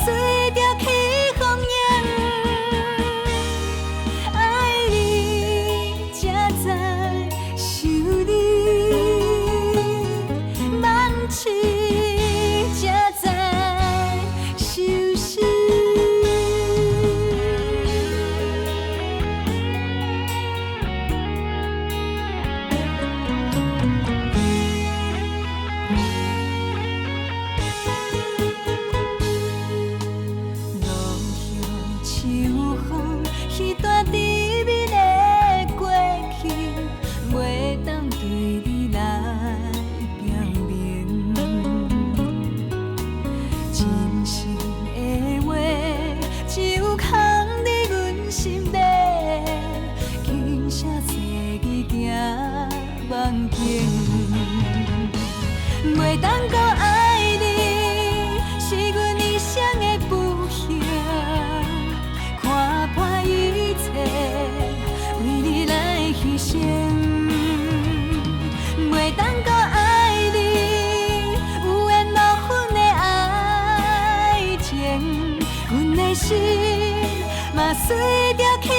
随着起风影，爱你才知想你，梦醒才知相思。秋风，彼段甜蜜的过去，袂当对你来表明。真心的话，只有藏伫阮心底，轻声细语行梦境，袂当搁爱你，是阮一生的不幸。看破一切，为你来牺牲，袂当搁爱你，有缘无分的爱情，阮的心嘛随着起